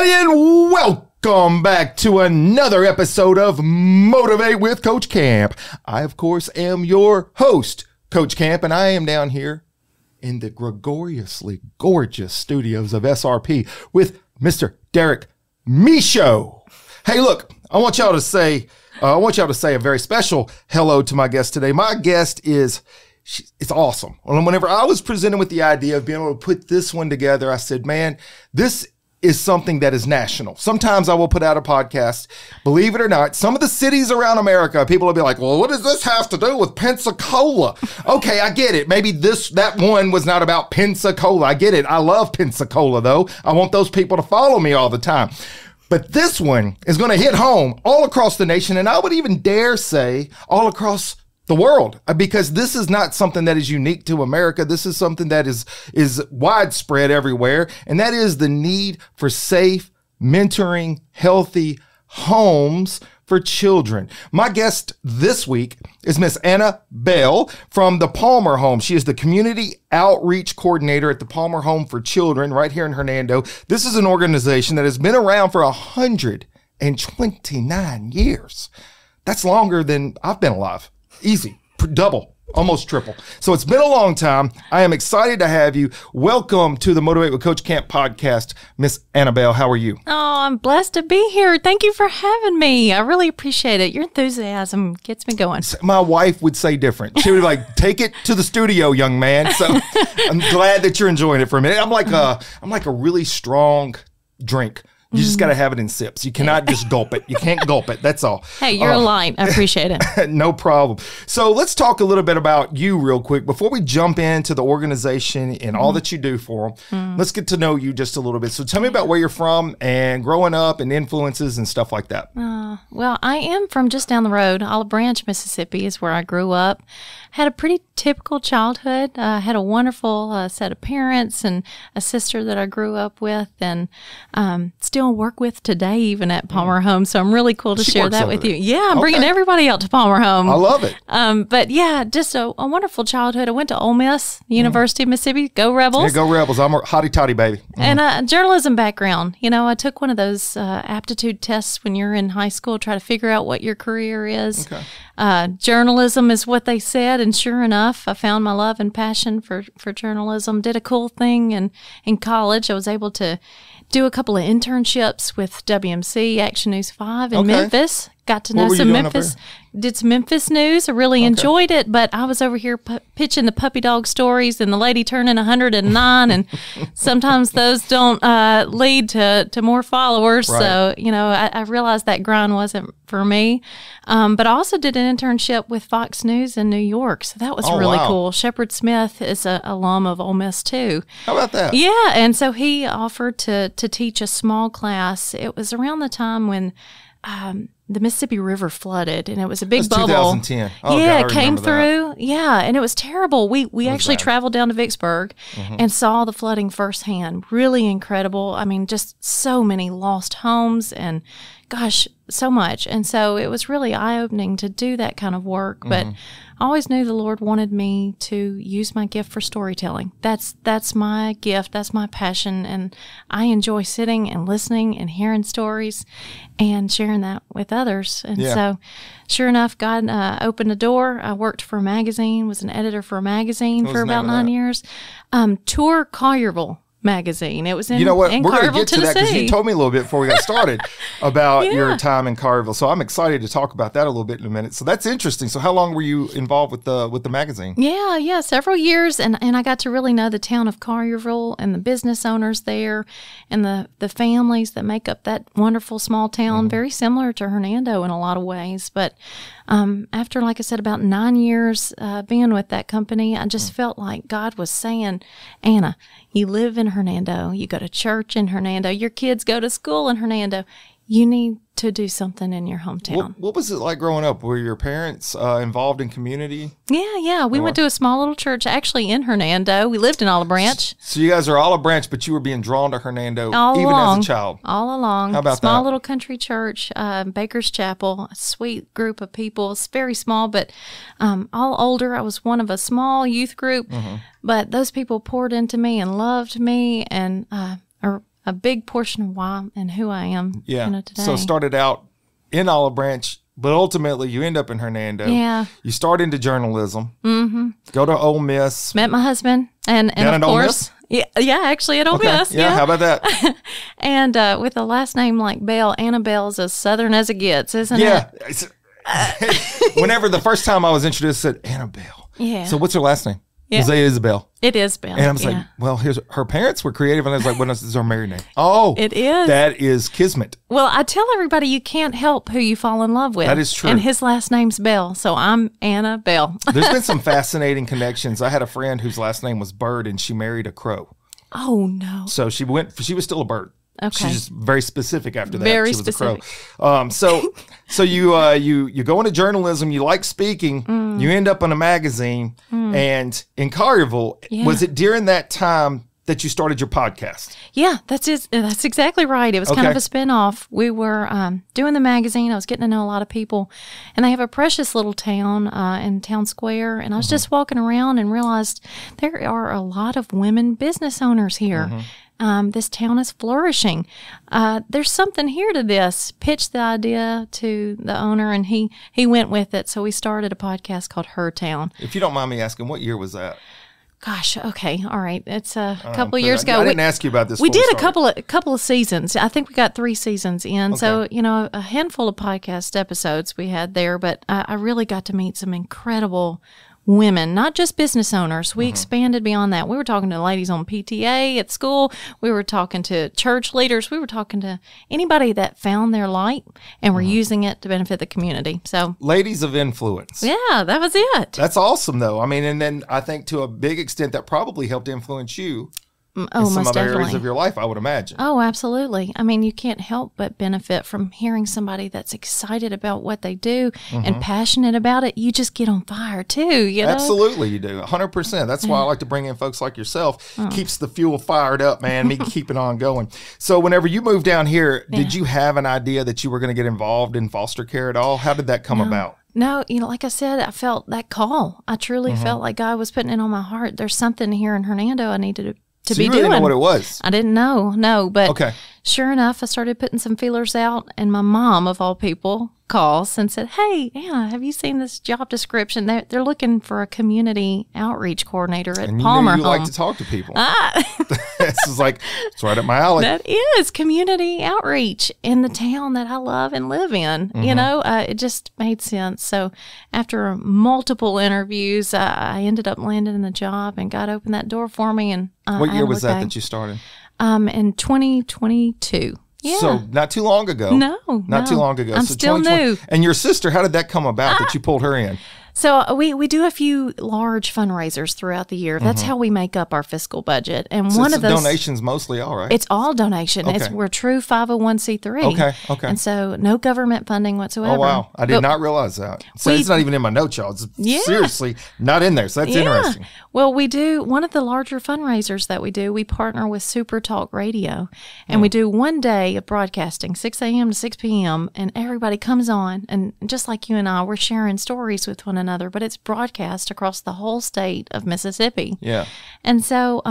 everybody, and welcome back to another episode of Motivate with Coach Camp. I, of course, am your host, Coach Camp, and I am down here in the gregariously gorgeous studios of SRP with Mr. Derek Michaud. Hey, look, I want y'all to say a very special hello to my guest today. My guest it's awesome. Whenever I was presented with the idea of being able to put this one together, I said, man, this is something that is national. Sometimes I will put out a podcast. Believe it or not, some of the cities around America, people will be like, well, what does this have to do with Pensacola? Okay, I get it. Maybe that one was not about Pensacola. I get it. I love Pensacola, though. I want those people to follow me all the time. But this one is going to hit home all across the nation, and I would even dare say all across the world, because this is not something that is unique to America. This is something that is widespread everywhere, and that is the need for safe, mentoring, healthy homes for children. My guest this week is Miss Anna Bell from the Palmer Home. She is the Community Outreach Coordinator at the Palmer Home for Children right here in Hernando. This is an organization that has been around for 129 years. That's longer than I've been alive. Easy, double, almost triple. So it's been a long time. I am excited to have you. Welcome to the Motivate with Coach Camp podcast, Miss Annabelle. How are you? Oh, I'm blessed to be here. Thank you for having me. I really appreciate it. Your enthusiasm gets me going. My wife would say different. She would be like, take it to the studio, young man. So I'm glad that you're enjoying it for a minute. I'm like a really strong drink. You just got to have it in sips. You cannot just gulp it. You can't gulp it. That's all. Hey, you're a light. I appreciate it. No problem. So let's talk a little bit about you real quick. Before we jump into the organization and all that you do for them, let's get to know you just a little bit. So tell me about where you're from and growing up and influences and stuff like that. Well, I am from just down the road. Olive Branch, Mississippi is where I grew up. Had a pretty typical childhood. Had a wonderful set of parents and a sister that I grew up with and still work with today, even at Palmer Home. So I'm really cool to share that with you. Yeah, I'm bringing everybody out to Palmer Home. I love it. But yeah, just a wonderful childhood. I went to Ole Miss, University of Mississippi. Go Rebels. Yeah, go Rebels. I'm a hotty-totty baby. And a journalism background. You know, I took one of those aptitude tests when you're in high school, try to figure out what your career is. Okay. Journalism is what they said, and sure enough, I found my love and passion for journalism. Did a cool thing in college. I was able to do a couple of internships with WMC, Action News 5 in Memphis. Got to know some Memphis. Did some Memphis news. I really enjoyed it, but I was over here pitching the puppy dog stories and the lady turning 109, and sometimes those don't lead to more followers. Right. So, you know, I realized that grind wasn't for me. But I also did an internship with Fox News in New York, so that was really cool. Shepard Smith is an alum of Ole Miss, too. How about that? Yeah, and so he offered to teach a small class. It was around the time when the Mississippi River flooded, and it was a big bubble. 2010. Oh, yeah, God, it came through. That. Yeah, and it was terrible. We actually traveled down to Vicksburg and saw the flooding firsthand. Really incredible. I mean, just so many lost homes and, gosh, so much. And so it was really eye-opening to do that kind of work. But I always knew the Lord wanted me to use my gift for storytelling. That's my gift. That's my passion. And I enjoy sitting and listening and hearing stories and sharing that with others. And so sure enough, God opened a door. I worked for a magazine, was an editor for a magazine for about 9 years. Tour Collierville magazine. It was in, you know what? in We're going to Collierville, get to that because you told me a little bit before we got started about your time in Collierville. So I'm excited to talk about that a little bit in a minute. So that's interesting. So how long were you involved with the magazine? Yeah, several years, and I got to really know the town of Collierville and the business owners there, and the families that make up that wonderful small town. Very similar to Hernando in a lot of ways, but after, like I said, about 9 years being with that company, I just felt like God was saying, Anna, you live in Hernando, you go to church in Hernando, your kids go to school in Hernando. You need to do something in your hometown. What was it like growing up? Were your parents involved in community? Yeah. We went to a small little church actually in Hernando. We lived in Olive Branch. So you guys are Olive Branch, but you were being drawn to Hernando all even along, as a child. All along. How about small that? Little country church, Baker's Chapel, a sweet group of people. It's very small, but all older. I was one of a small youth group, but those people poured into me and loved me and a big portion of why and who I am. Yeah. Today. So started out in Olive Branch, but ultimately you end up in Hernando. Yeah. You start into journalism. Mm-hmm. Go to Ole Miss. Met my husband, and of course, yeah, actually at Ole Miss. Yeah, how about that? And with a last name like Bell, Annabelle's as Southern as it gets, isn't it? Yeah. Whenever the first time I was introduced, I said Annabelle. Yeah. So what's her last name? Yeah. Is it Isabel? It is Bell. And I was like, well, her parents were creative. And I was like, what is her married name? Oh, it is. That is Kismet. Well, I tell everybody you can't help who you fall in love with. That is true. And his last name's Bell. So I'm Anna Bell. There's been some fascinating connections. I had a friend whose last name was Bird and she married a crow. Oh, no. So she was still a bird. Okay. She's very specific after that. Very she was specific. A crow. So you go into journalism. You like speaking. You end up in a magazine. And in Collierville, was it during that time that you started your podcast? Yeah, that's it. That's exactly right. It was kind of a spinoff. We were doing the magazine. I was getting to know a lot of people, and they have a precious little town in Town Square. And I was just walking around and realized there are a lot of women business owners here. This town is flourishing. There's something here to this. Pitched the idea to the owner, and he went with it. So we started a podcast called Her Town. If you don't mind me asking, what year was that? Gosh, okay, all right. It's a couple of years ago. I didn't ask you about this. We did a couple of seasons. I think we got 3 seasons in. Okay. So, a handful of podcast episodes we had there, but I really got to meet some incredible women, not just business owners. We expanded beyond that. We were talking to ladies on PTA at school. We were talking to church leaders. We were talking to anybody that found their light and were using it to benefit the community. So, ladies of influence. Yeah, that was it. That's awesome, though. I mean, and then I think to a big extent that probably helped influence you. In some other areas of your life, I would imagine. Oh, absolutely. I mean, you can't help but benefit from hearing somebody that's excited about what they do and passionate about it. You just get on fire, too, you know? Absolutely, you do. 100%. That's why I like to bring in folks like yourself. Keeps the fuel fired up, man, me keeping on going. So whenever you moved down here, did you have an idea that you were going to get involved in foster care at all? How did that come about? No, like I said, I felt that call. I truly felt like God was putting it on my heart. There's something here in Hernando I needed to be doing. You really know what it was? I didn't know, no, but sure enough, I started putting some feelers out, and my mom, of all people, calls and said, "Hey, Anna, have you seen this job description? They're looking for a community outreach coordinator at Palmer Home." You like to talk to people. This is like, it's right up my alley. That is community outreach in the town that I love and live in. It just made sense. So after multiple interviews, I ended up landing in the job, and God opened that door for me. And what year was that you started? In 2022. Yeah. So not too long ago. Not too long ago. I'm still new. And your sister, how did that come about that you pulled her in? So we do a few large fundraisers throughout the year. That's how we make up our fiscal budget. And so one of those donations mostly, all right. It's all donation. Okay. We're true 501c3. Okay. And so no government funding whatsoever. Oh wow, I did not realize that. So it's not even in my notes, y'all. It's seriously not in there. So that's interesting. Well, we do one of the larger fundraisers that we do. We partner with Super Talk Radio, and we do one day of broadcasting, 6 a.m. to 6 p.m. And everybody comes on, and just like you and I, we're sharing stories with one another, but it's broadcast across the whole state of Mississippi. Yeah. And so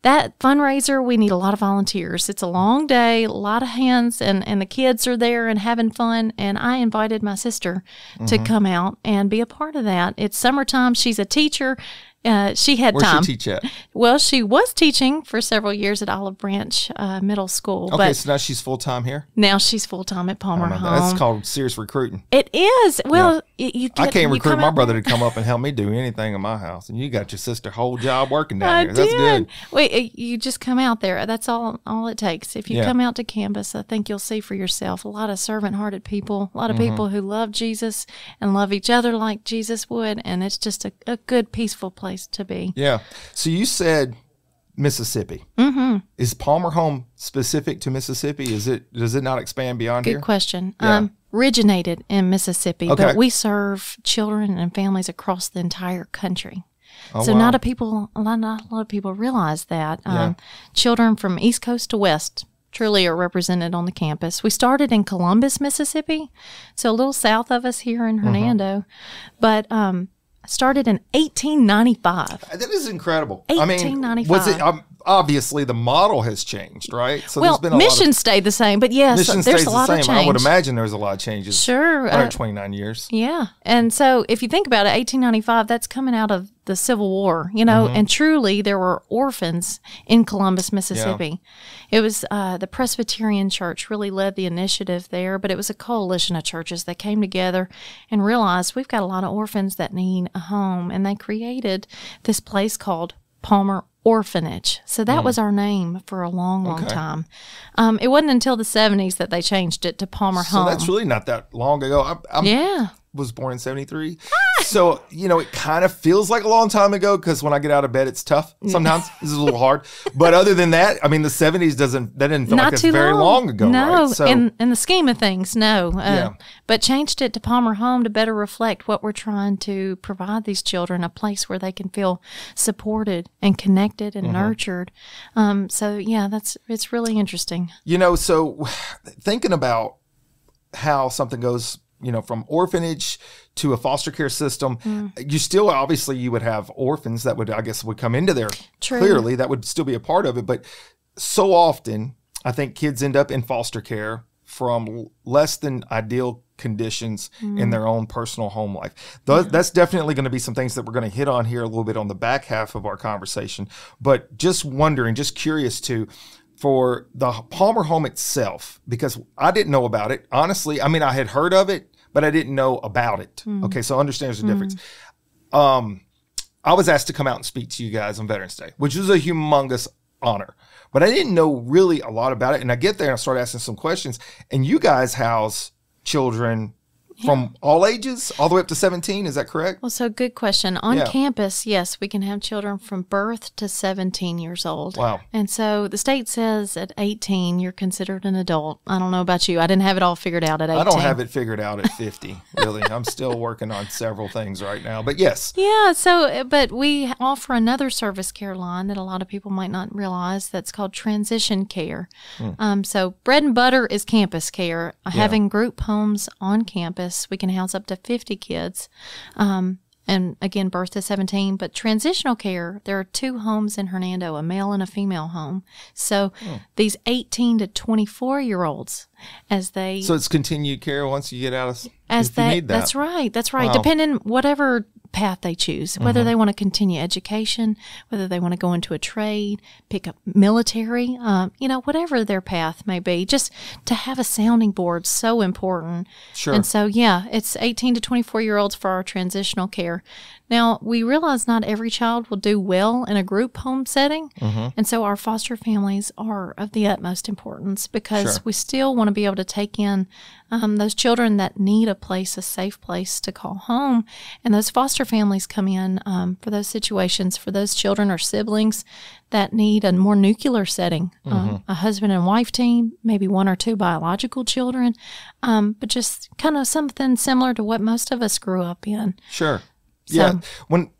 that fundraiser, we need a lot of volunteers. It's a long day, a lot of hands, and the kids are there and having fun. And I invited my sister to come out and be a part of that. It's summertime. She's a teacher. She had time. Where'd she teach at? Well, she was teaching for several years at Olive Branch Middle School. Okay, so now she's full-time here? Now she's full-time at Palmer Home. That's called serious recruiting. It is. Well, I can't recruit my brother to come up and help me do anything in my house. And you got your sister whole job working down here. That's good. Wait, you just come out there. That's all it takes. If you come out to campus, I think you'll see for yourself a lot of servant-hearted people, a lot of people who love Jesus and love each other like Jesus would. And it's just a good, peaceful place to be. Yeah. So you said Mississippi. Is Palmer Home specific to Mississippi? Does it not expand beyond here? Good question. Originated in Mississippi, but we serve children and families across the entire country. So not a lot of people realize that. Children from East Coast to West truly are represented on the campus. We started in Columbus, Mississippi, so a little south of us here in Hernando, but started in 1895. That is incredible. 1895. Was it obviously the model has changed, right? So well, mission stayed the same, but yes, there's a lot of change. I would imagine there's a lot of changes. Sure. 129 years. Yeah. And so if you think about it, 1895, that's coming out of the Civil War, and truly there were orphans in Columbus, Mississippi. Yeah. It was the Presbyterian Church really led the initiative there, but it was a coalition of churches that came together and realized we've got a lot of orphans that need a home, and they created this place called Palmer Orphanage. So that was our name for a long time. It wasn't until the 70s that they changed it to Palmer Home. So that's really not that long ago. I was born in 73. So, it kind of feels like a long time ago because when I get out of bed, it's tough. Sometimes this is a little hard. But other than that, the 70s didn't feel like it's very long ago. No, right? So, in the scheme of things, no. But changed it to Palmer Home to better reflect what we're trying to provide these children, a place where they can feel supported and connected and nurtured. It's really interesting. So thinking about how something goes, from orphanage to a foster care system, you still, obviously, you would have orphans that would come into there. True. Clearly, that would still be a part of it. But so often, I think kids end up in foster care from less than ideal conditions in their own personal home life. That's definitely going to be some things that we're going to hit on here a little bit on the back half of our conversation. But just wondering, just curious too, for the Palmer Home itself, because I didn't know about it. Honestly, I had heard of it, but I didn't know about it. Okay, so understand there's a difference. I was asked to come out and speak to you guys on Veterans Day, which was a humongous honor. But I didn't know really a lot about it. And I get there and I start asking some questions. And you guys house children from all ages, all the way up to 17. Is that correct? Well, so good question. On campus, yes, we can have children from birth to 17 years old. Wow. And so the state says at 18, you're considered an adult. I don't know about you. I didn't have it all figured out at 18. I don't have it figured out at 50, really. I'm still working on several things right now. But yes. Yeah. But we offer another service care line that a lot of people might not realize that's called transition care. So bread and butter is campus care. Having group homes on campus. We can house up to 50 kids, and again, birth to 17. But transitional care, there are 2 homes in Hernando, a male and a female home. So these 18 to 24-year-olds, so it's continued care once you get out of need that. That's right. Wow. Depending whatever path they choose, whether they want to continue education, whether they want to go into a trade, pick up military, whatever their path may be, just to have a sounding board, so important. Sure. And so, it's 18 to 24-year-olds for our transitional care. Now, we realize not every child will do well in a group home setting, and so our foster families are of the utmost importance because we still want to be able to take in those children that need a safe place to call home, and those foster families come in for those situations, for those children or siblings that need a more nuclear setting, a husband and wife team, maybe 1 or 2 biological children, but just kind of something similar to what most of us grew up in. Sure.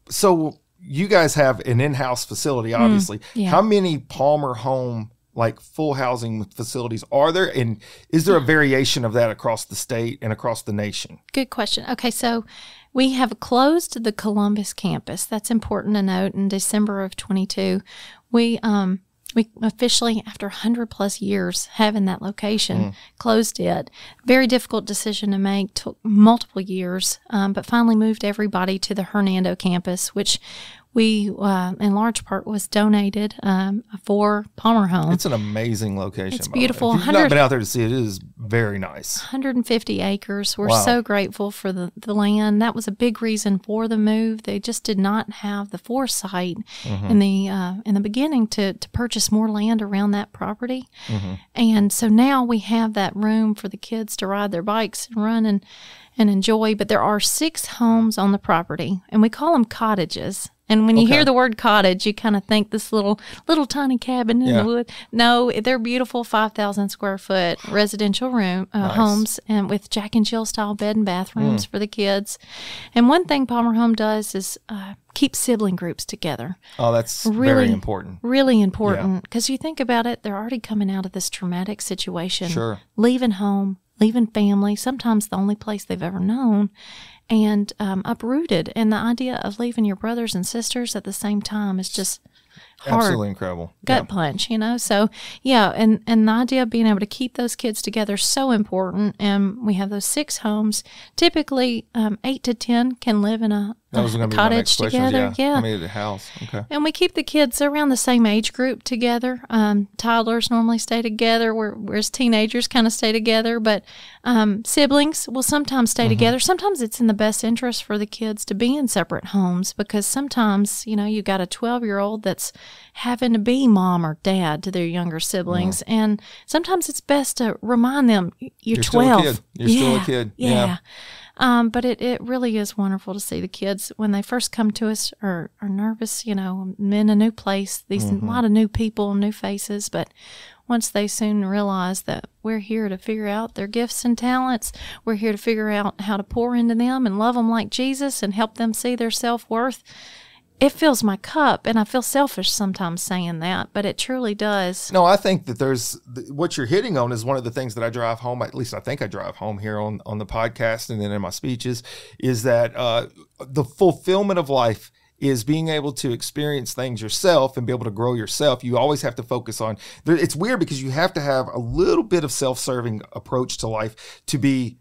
So you guys have an in-house facility, obviously. How many Palmer Home full housing facilities are there, and is there a variation of that across the state and across the nation? Good question. Okay, so we have closed the Columbus campus. That's important to note. In December of 22, we officially, after 100 plus years having that location, closed it. Very difficult decision to make, took multiple years, but finally moved everybody to the Hernando campus, which we, in large part, was donated for Palmer Home. It's an amazing location. It's beautiful. If you've not been out there to see it, it is very nice. 150 acres. We're so grateful for the land. That was a big reason for the move. They just did not have the foresight in the beginning to purchase more land around that property. And so now we have that room for the kids to ride their bikes and run and enjoy. But there are 6 homes on the property, and we call them cottages. And when you hear the word cottage, you kind of think this little tiny cabin in the wood. No, they're beautiful 5,000 square foot residential homes, and with Jack and Jill style bed and bathrooms for the kids. And one thing Palmer Home does is keep sibling groups together. Oh, that's very important. Really important, because you think about it, they're already coming out of this traumatic situation, leaving home, leaving family, sometimes the only place they've ever known. and uprooted. And the idea of leaving your brothers and sisters at the same time is just hard. Absolutely incredible. Gut punch, So, and the idea of being able to keep those kids together is so important. And we have those 6 homes. Typically, 8 to 10 can live in a cottage together. I mean, a house. Okay. And we keep the kids around the same age group together. Toddlers normally stay together, whereas teenagers kind of stay together. But siblings will sometimes stay together. Sometimes it's in the best interest for the kids to be in separate homes, because sometimes, you got a 12-year-old that's having to be mom or dad to their younger siblings. And sometimes it's best to remind them, you're 12. You're still a kid. Yeah. But it really is wonderful to see the kids when they first come to us are nervous, in a new place, a lot of new people, new faces. But once they soon realize that we're here to figure out their gifts and talents, we're here to figure out how to pour into them and love them like Jesus and help them see their self-worth, it fills my cup. And I feel selfish sometimes saying that, but it truly does. No, I think that what you're hitting on is one of the things that I drive home, at least I think I drive home here on the podcast and then in my speeches, is that the fulfillment of life is being able to experience things yourself and be able to grow yourself. You always have to focus on, it's weird because you have to have a little bit of self-serving approach to life to be,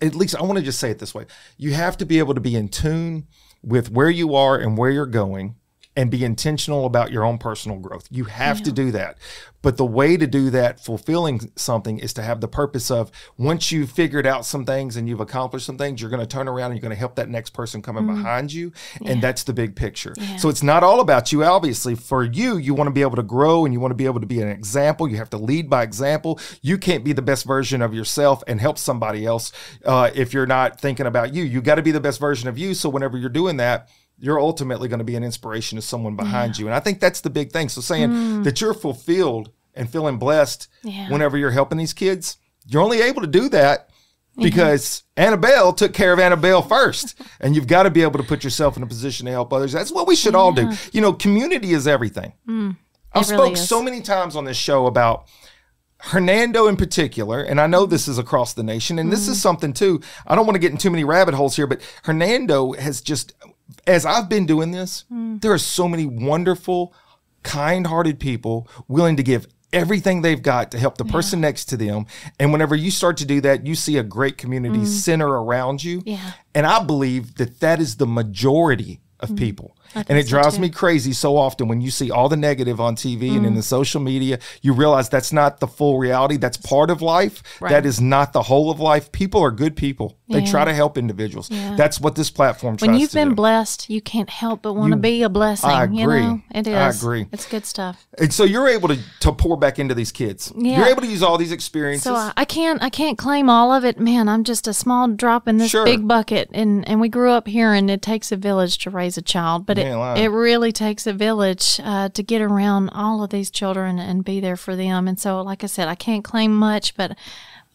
at least I want to just say it this way. You have to be able to be in tune with where you are and where you're going and be intentional about your own personal growth. You have to do that. But the way to do that, fulfilling something, is to have the purpose of, once you've figured out some things and you've accomplished some things, you're going to turn around and you're going to help that next person coming behind you. And that's the big picture. So it's not all about you. Obviously, for you want to be able to grow and you want to be able to be an example. You have to lead by example. You can't be the best version of yourself and help somebody else if you're not thinking about you. You got to be the best version of you. So whenever you're doing that, you're ultimately going to be an inspiration to someone behind you. And I think that's the big thing. So saying that you're fulfilled and feeling blessed whenever you're helping these kids, you're only able to do that because Annabelle took care of Annabelle first. And you've got to be able to put yourself in a position to help others. That's what we should all do. Community is everything. I've spoke so many times on this show about Hernando in particular, and I know this is across the nation, and this is something too. I don't want to get in too many rabbit holes here, but Hernando has just, as I've been doing this, there are so many wonderful, kind-hearted people willing to give everything they've got to help the person next to them. And whenever you start to do that, you see a great community center around you. And I believe that is the majority of people. And it drives me crazy so often when you see all the negative on TV and in the social media, you realize that's not the full reality. That's part of life. That is not the whole of life. People are good people. They try to help individuals. That's what this platform tries to do. When you've been blessed, you can't help but want to be a blessing. I agree. It is. I agree. It's good stuff. And so you're able to pour back into these kids. You're able to use all these experiences. So I can't claim all of it. Man, I'm just a small drop in this big bucket. And we grew up here, and it takes a village to raise a child. But it really takes a village to get around all of these children and be there for them. And so, like I said, I can't claim much, but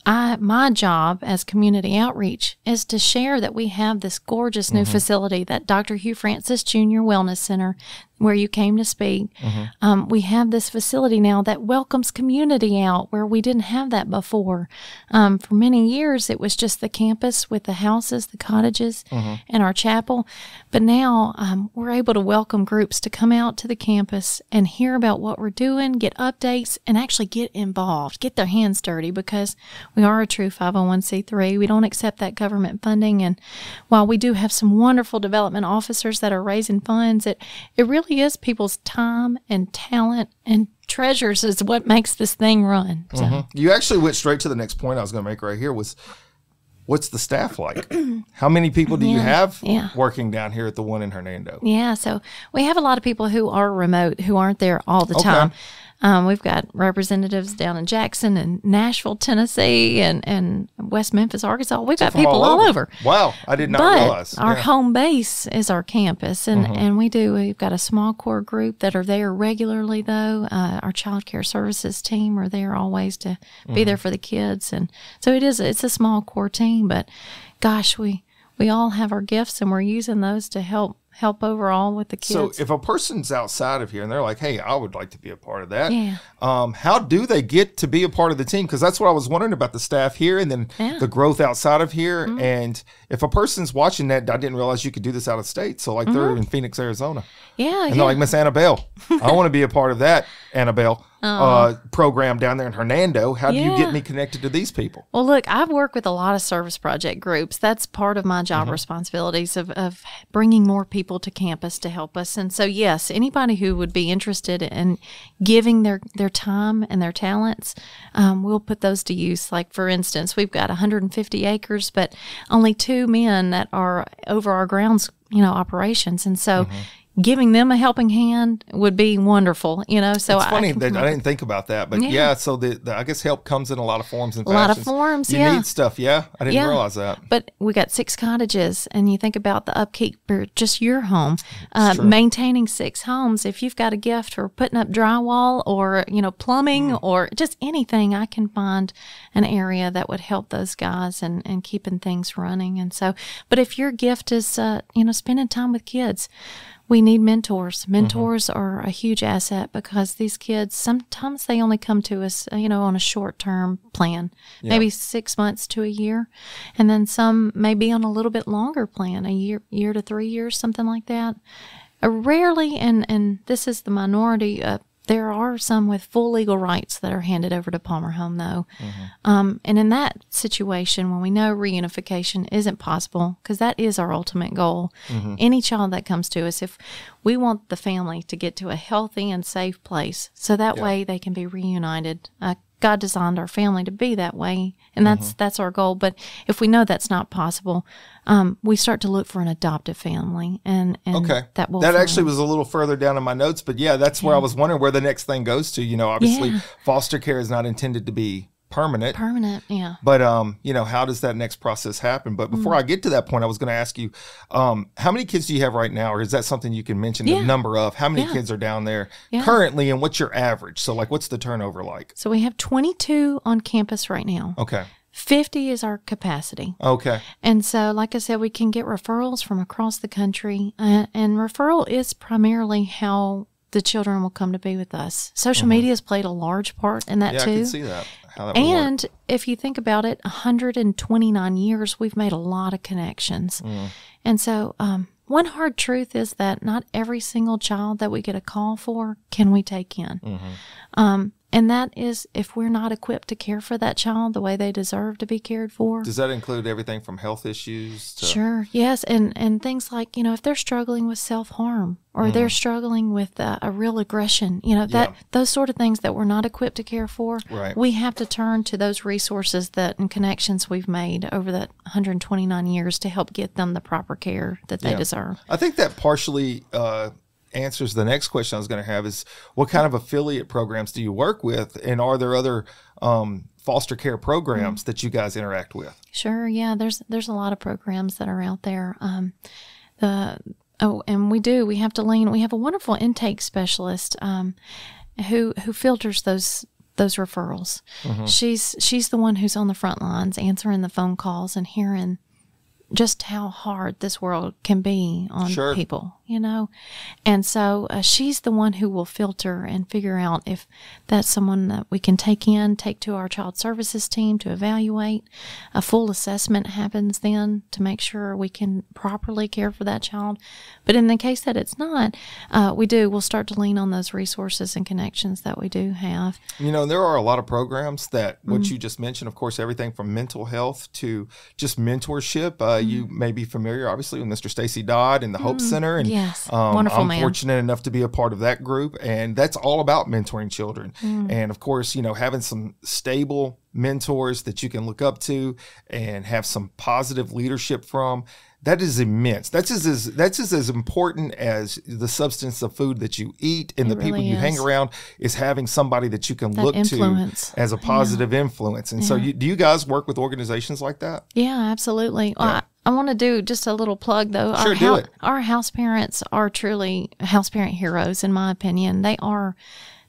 my job as community outreach is to share that we have this gorgeous new facility, that Dr. Hugh Francis Jr. Wellness Center, where you came to speak. We have this facility now that welcomes community out where we didn't have that before. For many years, it was just the campus with the houses, the cottages, and our chapel. But now we're able to welcome groups to come out to the campus and hear about what we're doing, get updates, and actually get involved, get their hands dirty, because we are a true 501c3. We don't accept that government funding. And while we do have some wonderful development officers that are raising funds, it really is people's time and talent and treasures is what makes this thing run. So. You actually went straight to the next point I was going to make right here was, what's the staff like? How many people do you have working down here at the one in Hernando? Yeah, so we have a lot of people who are remote, who aren't there all the time. We've got representatives down in Jackson and Nashville, Tennessee, and West Memphis, Arkansas. We've got people all over. Wow, I did not realize. Our home base is our campus, and we've got a small core group that are there regularly, though. Our child care services team are there always to be there for the kids, and so it's a small core team, but gosh, we we all have our gifts, and we're using those to help overall with the kids. So if a person's outside of here and they're like, hey, I would like to be a part of that, Yeah. How do they get to be a part of the team? Because that's what I was wondering about the staff here and then the growth outside of here. And if a person's watching that, I didn't realize you could do this out of state. So like they're in Phoenix, Arizona. Yeah. And they're like, Miss Annabelle, I want to be a part of that, Annabelle, program down there in Hernando. How do you get me connected to these people? Well, look, I've worked with a lot of service project groups. That's part of my job responsibilities of bringing more people to campus to help us. And so, yes, anybody who would be interested in giving their time and their talents, we'll put those to use. Like, for instance, we've got 150 acres, but only 2 men that are over our grounds, operations. And so giving them a helping hand would be wonderful, So it's funny that I didn't think about that, but so the I guess help comes in a lot of forms and fashions. A lot of forms, you need stuff, I didn't realize that. But we got 6 cottages, and you think about the upkeep for just your home, maintaining 6 homes. If you've got a gift for putting up drywall or plumbing or just anything, I can find an area that would help those guys and keeping things running. And so, but if your gift is spending time with kids. We need mentors. Mentors are a huge asset because these kids, sometimes they only come to us, on a short-term plan, maybe 6 months to a year. And then some may be on a little bit longer plan, a year to 3 years, something like that. Rarely, and this is the minority, there are some with full legal rights that are handed over to Palmer Home, though. And in that situation, when we know reunification isn't possible, because that is our ultimate goal, any child that comes to us, if we want the family to get to a healthy and safe place, so that way they can be reunited. God designed our family to be that way, and that's our goal. But if we know that's not possible, we start to look for an adoptive family, and that actually was a little further down in my notes. But that's where I was wondering where the next thing goes to. Obviously, foster care is not intended to be permanent. But how does that next process happen? But before I get to that point, I was going to ask you, how many kids do you have right now, or is that something you can mention the number of? How many kids are down there currently, and what's your average? So like, what's the turnover like? So we have 22 on campus right now. Okay. 50 is our capacity. Okay. And so, like I said, we can get referrals from across the country, and referral is primarily how the children will come to be with us. Social media has played a large part in that too. I can see that. And if you think about it, 129 years, we've made a lot of connections. And so one hard truth is that not every single child that we get a call for can we take in. And that is if we're not equipped to care for that child the way they deserve to be cared for. Does that include everything from health issues to... Sure, yes. And things like, if they're struggling with self-harm or they're struggling with a real aggression, those sort of things that we're not equipped to care for, we have to turn to those resources and connections we've made over that 129 years to help get them the proper care that they deserve. I think that partially... answers the next question I was going to have is what kind of affiliate programs do you work with, and are there other foster care programs that you guys interact with? Sure, yeah, there's a lot of programs that are out there. And we have to lean. We have a wonderful intake specialist who filters those referrals. She's the one who's on the front lines, answering the phone calls and hearing just how hard this world can be on people, And so she's the one who will filter and figure out if that's someone that we can take to our child services team to evaluate. A full assessment happens then to make sure we can properly care for that child. But in the case that it's not, we'll start to lean on those resources and connections that we do have. There are a lot of programs that what you just mentioned, of course, everything from mental health to just mentorship. You may be familiar, obviously, with Mr. Stacy Dodd and the Hope Center. And wonderful man. I'm fortunate enough to be a part of that group, and that's all about mentoring children. And of course, having some stable mentors that you can look up to and have some positive leadership from. That is immense. That's as important as the substance of food that you eat and the people you hang around, is having somebody that you can look to as a positive influence. And so do you guys work with organizations like that? Yeah, absolutely. Yeah. I want to do just a little plug, though. Sure, do it. Our house parents are truly house parent heroes, in my opinion. They are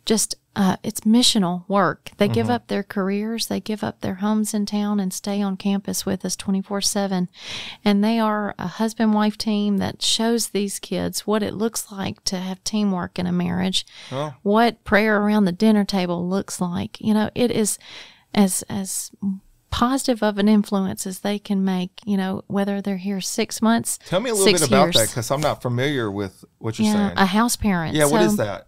just it's missional work. They give up their careers, they give up their homes in town and stay on campus with us 24/7. And they are a husband-wife team that shows these kids what it looks like to have teamwork in a marriage, what prayer around the dinner table looks like. You know, it is as positive of an influence as they can make, you know, whether they're here 6 months. Tell me a little bit about that, because I'm not familiar with what you're saying. A house parent. Yeah, what is that?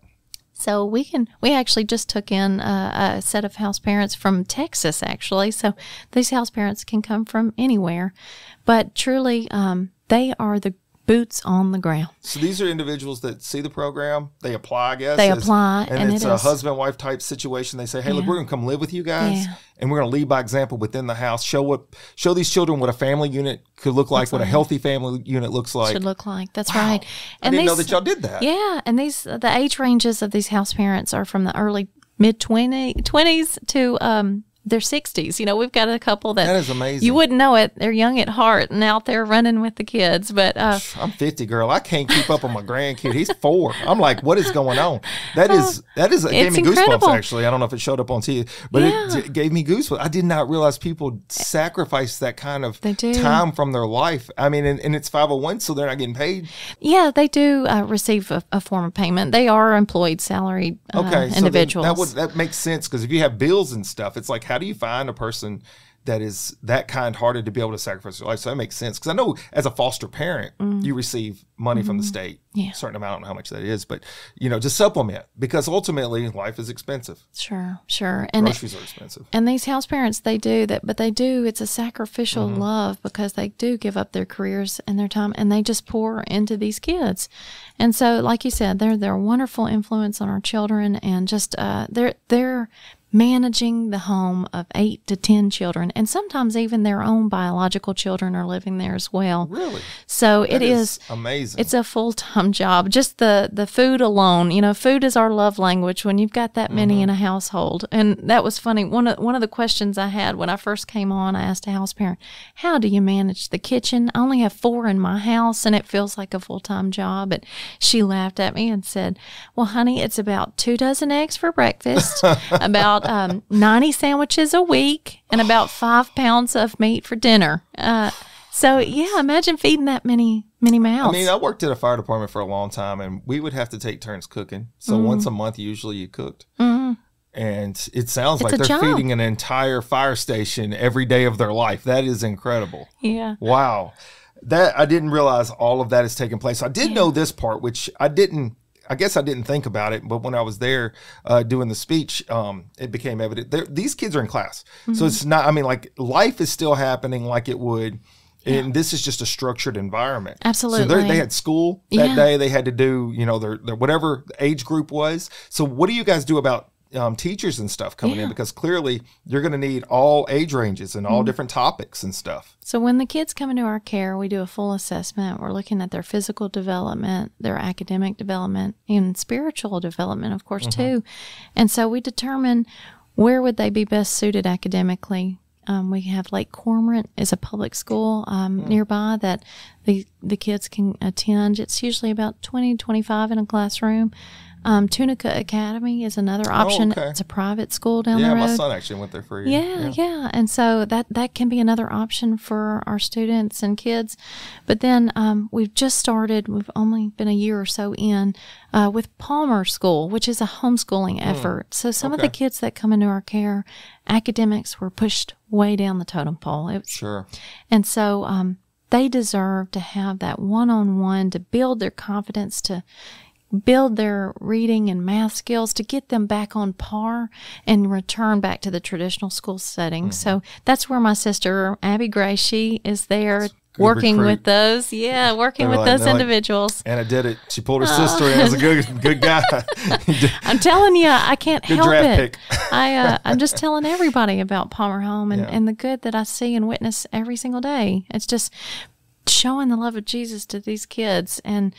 So we actually just took in a set of house parents from Texas, actually. So these house parents can come from anywhere, but truly, they are the boots on the ground. So these are individuals that see the program, they apply, I guess. They apply, and it's a husband-wife type situation. They say, hey, look, we're going to come live with you guys, and we're going to lead by example within the house. Show these children what a family unit could look like, what a healthy family unit looks like. Should look like. That's right. And I didn't know that y'all did that. Yeah, and the age ranges of these house parents are from the early mid-20s to their 60s. You know, we've got a couple that is amazing. You wouldn't know it. They're young at heart and out there running with the kids. But I'm 50, girl. I can't keep up on my grandkid. He's 4. I'm like, what is going on? That is it gave me goosebumps, actually. I don't know if it showed up on TV, but it gave me goosebumps. I did not realize people sacrifice that kind of time from their life. I mean, and it's 501, so they're not getting paid. Yeah, they do receive a form of payment. They are employed, salaried individuals. So that makes sense, because if you have bills and stuff, it's like, how do you find a person that is that kind-hearted to be able to sacrifice their life? So that makes sense, because I know as a foster parent, you receive money from the state, a certain amount. I don't know how much that is, but, you know, to supplement, because ultimately life is expensive. Sure. And groceries are expensive. And these house parents, they do that, but it's a sacrificial love, because they do give up their careers and their time, and they just pour into these kids. And so, like you said, they're a wonderful influence on our children, and just they're managing the home of 8 to 10 children, and sometimes even their own biological children are living there as well. Really? So it is amazing. It's a full-time job. Just the food alone, you know, food is our love language when you've got that many in a household. And that was funny. One of the questions I had when I first came on, I asked a house parent, how do you manage the kitchen? I only have 4 in my house, and it feels like a full-time job. And she laughed at me and said, well, honey, it's about 2 dozen eggs for breakfast, about 90 sandwiches a week, and about 5 pounds of meat for dinner. So yeah, imagine feeding that many mouths. I mean, I worked at a fire department for a long time, and we would have to take turns cooking. So once a month, usually you cooked. And it sounds like they're feeding an entire fire station every day of their life. That is incredible. Yeah. Wow. That I didn't realize all of that is taking place. I did know this part, which I guess I didn't think about it, but when I was there doing the speech, it became evident. These kids are in class. So it's not, I mean, like, life is still happening like it would. And this is just a structured environment. Absolutely. So they had school that day. They had to do, you know, their whatever the age group was. So what do you guys do about teachers and stuff coming in? Because clearly you're going to need all age ranges and all different topics and stuff. So when the kids come into our care, we do a full assessment. We're looking at their physical development, their academic development, and spiritual development, of course, too. And so we determine where would they be best suited academically. We have Lake Cormorant is a public school nearby that the kids can attend. It's usually about 20, 25 in a classroom. Tunica Academy is another option. Oh, okay. It's a private school down the road. Yeah, my son actually went there for a year. Yeah. And so that can be another option for our students and kids. But then we've just started, we've only been a year or so in, with Palmer School, which is a homeschooling effort. So some of the kids that come into our care, academics were pushed way down the totem pole. Sure. And so they deserve to have that one-on-one to build their confidence, to build their reading and math skills, to get them back on par and return back to the traditional school setting. So that's where my sister, Abby Gray, she is there working with those. Yeah, working with those individuals. Anna did it. She pulled her sister in as a good guy. I'm telling you, I can't help draft it. Pick. I'm just telling everybody about Palmer Home and the good that I see and witness every single day. It's just showing the love of Jesus to these kids. And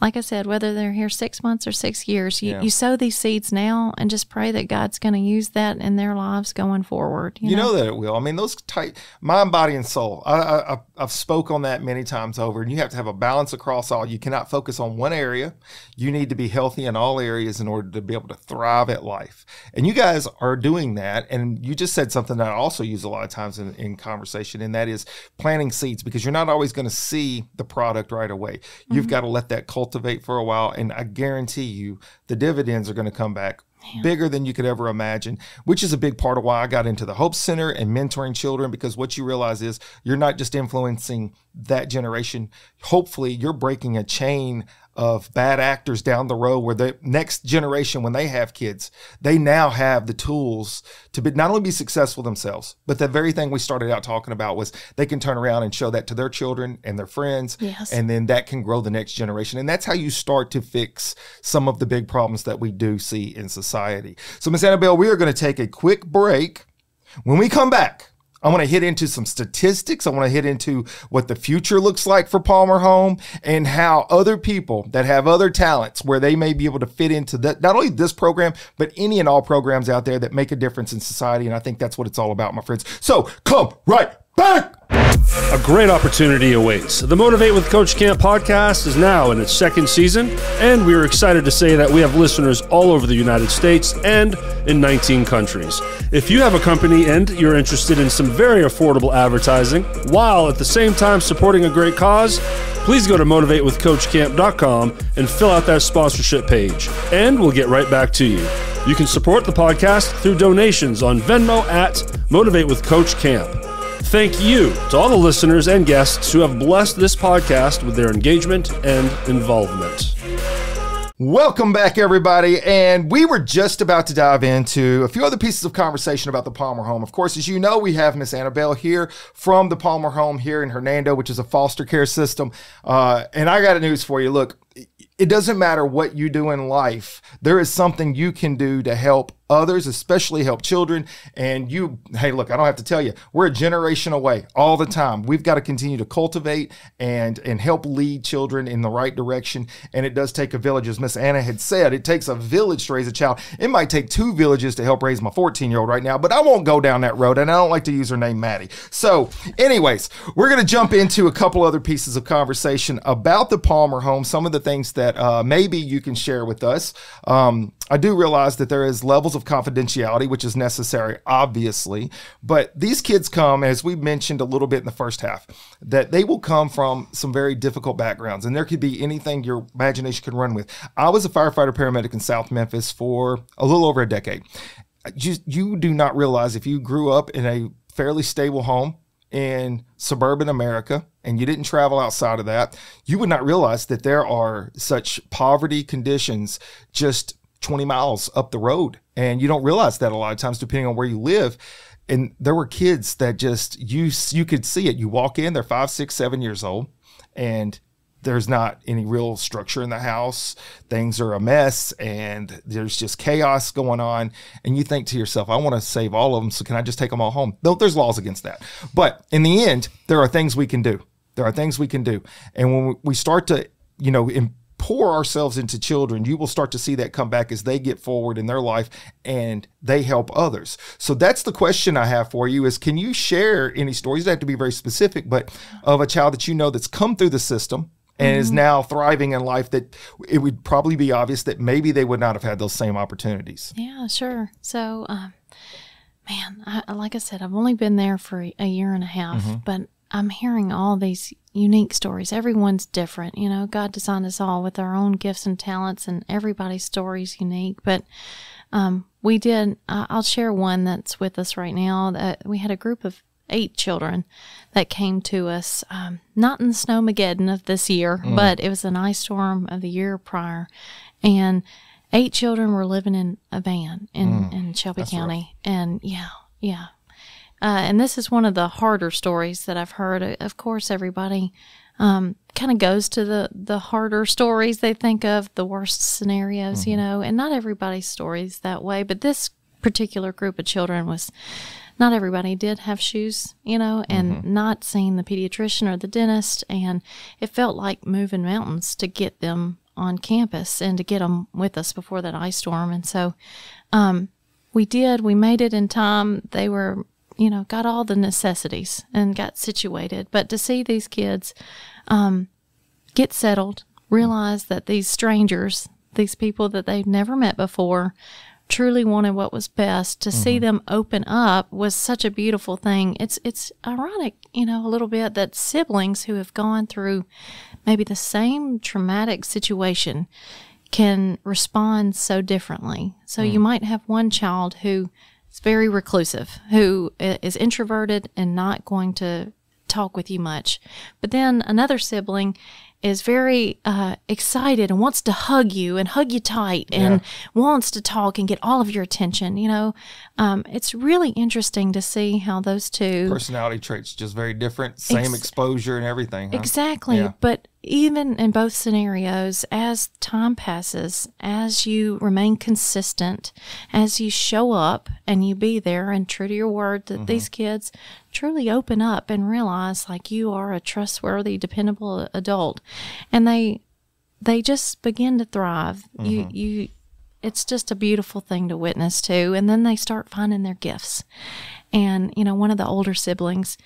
like I said, whether they're here 6 months or 6 years, you sow these seeds now and just pray that God's going to use that in their lives going forward. You know that it will. I mean, those tight mind, body, and soul. I've spoke on that many times over, and you have to have a balance across all. You cannot focus on one area. You need to be healthy in all areas in order to be able to thrive at life. And you guys are doing that. And you just said something that I also use a lot of times in conversation, and that is planting seeds, because you're not always going to see the product right away. You've got to let that cultivate for a while, and I guarantee you the dividends are going to come back bigger than you could ever imagine, which is a big part of why I got into the Hope Center and mentoring children, because what you realize is you're not just influencing that generation. Hopefully you're breaking a chain of bad actors down the road, where the next generation, when they have kids, they now have the tools to not only be successful themselves, but the very thing we started out talking about was they can turn around and show that to their children and their friends. Yes. And then that can grow the next generation. And that's how you start to fix some of the big problems that we do see in society. So, Miss Annabelle, we are going to take a quick break. When we come back, I want to hit into some statistics. I want to hit into what the future looks like for Palmer Home, and how other people that have other talents, where they may be able to fit into that, not only this program, but any and all programs out there that make a difference in society. And I think that's what it's all about, my friends. So come right back. A great opportunity awaits. The Motivate with Coach Camp podcast is now in its second season, and we are excited to say that we have listeners all over the United States and in 19 countries. If you have a company and you're interested in some very affordable advertising, while at the same time supporting a great cause, please go to motivatewithcoachcamp.com and fill out that sponsorship page, and we'll get right back to you. You can support the podcast through donations on Venmo at Motivate with Coach Camp. Thank you to all the listeners and guests who have blessed this podcast with their engagement and involvement. Welcome back, everybody. And we were just about to dive into a few other pieces of conversation about the Palmer Home. Of course, as you know, we have Miss Annabelle here from the Palmer Home here in Hernando, which is a foster care system. And I got news for you. Look, it doesn't matter what you do in life. There is something you can do to help others, especially help children. And hey, look, I don't have to tell you, we're a generation away all the time. We've got to continue to cultivate and help lead children in the right direction. And it does take a village. As Miss Anna had said, it takes a village to raise a child. It might take 2 villages to help raise my 14-year-old right now, but I won't go down that road. And I don't like to use her name, Maddie. So anyways, we're going to jump into a couple other pieces of conversation about the Palmer Home, some of the things that maybe you can share with us. I do realize that there is levels of confidentiality, which is necessary, obviously, but these kids come, as we mentioned a little bit in the first half, that they will come from some very difficult backgrounds, and there could be anything your imagination can run with. I was a firefighter paramedic in South Memphis for a little over a decade. You do not realize, if you grew up in a fairly stable home in suburban America and you didn't travel outside of that, you would not realize that there are such poverty conditions just 20 miles up the road. And you don't realize that a lot of times, depending on where you live. And there were kids that just, you could see it. You walk in, they're 5, 6, 7 years old, and there's not any real structure in the house. Things are a mess, and there's just chaos going on. And you think to yourself, I want to save all of them, so can I just take them all home? No, there's laws against that. But in the end, there are things we can do. There are things we can do. And when we start to, pour ourselves into children, you will start to see that come back as they get forward in their life and they help others. So that's the question I have for you is, can you share any stories? They have to be very specific, but of a child that you know that's come through the system and is now thriving in life, that it would probably be obvious that maybe they would not have had those same opportunities. Yeah, sure. So, like I said, I've only been there for a year and a half, but I'm hearing all these unique stories. Everyone's different. God designed us all with our own gifts and talents, and everybody's story is unique. But I'll share one that's with us right now. We had a group of 8 children that came to us, not in the Snowmageddon of this year, but it was an ice storm of the year prior. And 8 children were living in a van in Shelby County. Rough. And yeah. And this is one of the harder stories that I've heard. Of course, everybody kind of goes to the harder stories. They think of the worst scenarios, and not everybody's story is that way. But this particular group of children not everybody did have shoes, and not seeing the pediatrician or the dentist. And it felt like moving mountains to get them on campus and to get them with us before that ice storm. And so we made it in time. They were, got all the necessities and got situated. But to see these kids get settled, realize that these strangers, these people that they've never met before, truly wanted what was best, to see them open up was such a beautiful thing. It's ironic, a little bit, that siblings who have gone through maybe the same traumatic situation can respond so differently. So you might have one child who is very reclusive, who is introverted and not going to talk with you much. But then another sibling is very excited and wants to hug you and hug you tight and wants to talk and get all of your attention. It's really interesting to see how those two personality traits just very different, same exposure and everything. Huh? Exactly. Yeah. But even in both scenarios, as time passes, as you remain consistent, as you show up and you be there and true to your word, that these kids truly open up and realize like you are a trustworthy, dependable adult, and they just begin to thrive. It's just a beautiful thing to witness to. And then they start finding their gifts. And one of the older siblings,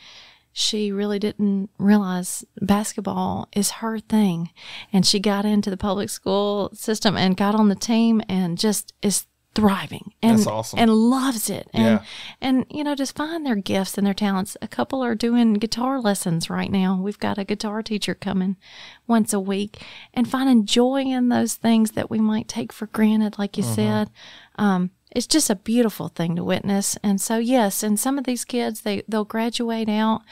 she really didn't realize basketball is her thing. And she got into the public school system and got on the team and just is thriving. And, that's awesome. And loves it. And just find their gifts and their talents. A couple are doing guitar lessons right now. We've got a guitar teacher coming once a week, and finding joy in those things that we might take for granted, like you said. It's just a beautiful thing to witness. And so, yes, and some of these kids, they'll graduate out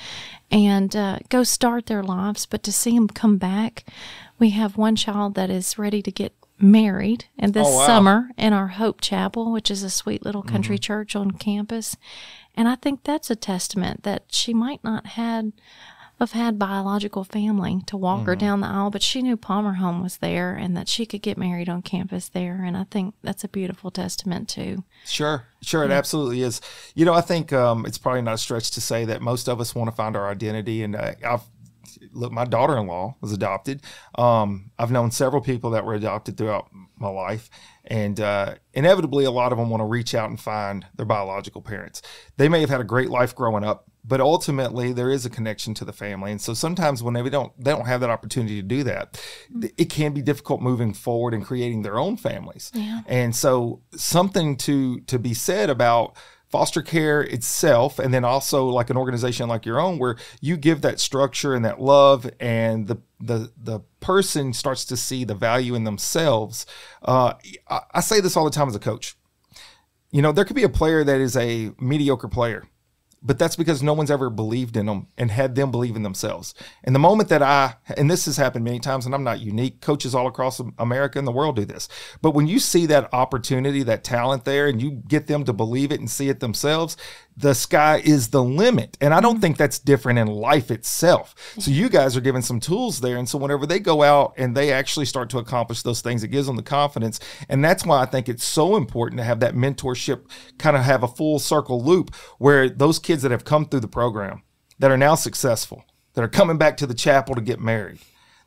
and go start their lives, but to see them come back, we have one child that is ready to get married and this summer in our Hope Chapel, which is a sweet little country church on campus. And I think that's a testament that she might not have had biological family to walk her down the aisle, but she knew Palmer Home was there and that she could get married on campus there. And I think that's a beautiful testament too. Sure, it absolutely is. I think it's probably not a stretch to say that most of us want to find our identity. And look, my daughter-in-law was adopted. I've known several people that were adopted throughout my life, and inevitably a lot of them want to reach out and find their biological parents. They may have had a great life growing up, but ultimately there is a connection to the family. And so sometimes when they don't have that opportunity to do that, it can be difficult moving forward and creating their own families. Yeah. And so something to be said about foster care itself, and then also like an organization like your own, where you give that structure and that love, and the person starts to see the value in themselves. I say this all the time as a coach. There could be a player that is a mediocre player, but that's because no one's ever believed in them and had them believe in themselves. And the moment that and this has happened many times, and I'm not unique, coaches all across America and the world do this. But when you see that opportunity, that talent there, and you get them to believe it and see it themselves, the sky is the limit. And I don't think that's different in life itself. So you guys are given some tools there. And so whenever they go out and they actually start to accomplish those things, it gives them the confidence. And that's why I think it's so important to have that mentorship, kind of have a full circle loop, where those kids that have come through the program, that are now successful, that are coming back to the chapel to get married,